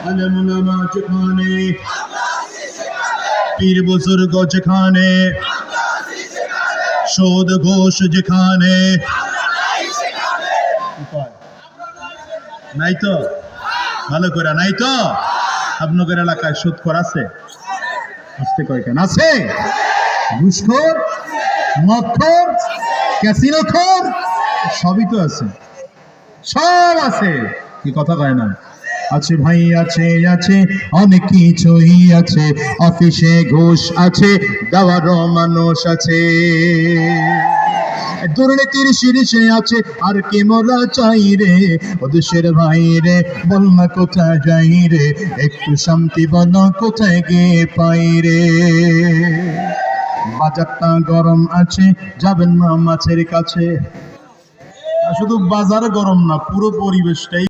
আলেম উলামা যেখানে, পীর বুজুর্গ যেখানে, সুদ ঘুষ যেখানে, নাই তো? ভালো করে নাই তো? আপনাদের এলাকায় সুদখোর আছে? আসতে কয়খান আছে? ঘুষখোর, মদখোর, ক্যাসিনোখোর, সবই তো আছে, সব আছে। কি কথা কয় না? আছে ভাই, আছে আছে অনেক কিছুই আছে। অফিসে ঘুষ আছে, দেওয়ারও মানুষ আছে। দুর্নীতির শীর্ষে আছে, আর কি মোরা চাই রে? ও দেশের ভাই রে, বল না কোথায় যাই রে? একটু শান্তি বল কোথায় গিয়ে পাই রে? বাজারটা গরম আছে, যাবেন না মাছের কাছে। শুধু বাজার গরম না, পুরো পরিবেশটাই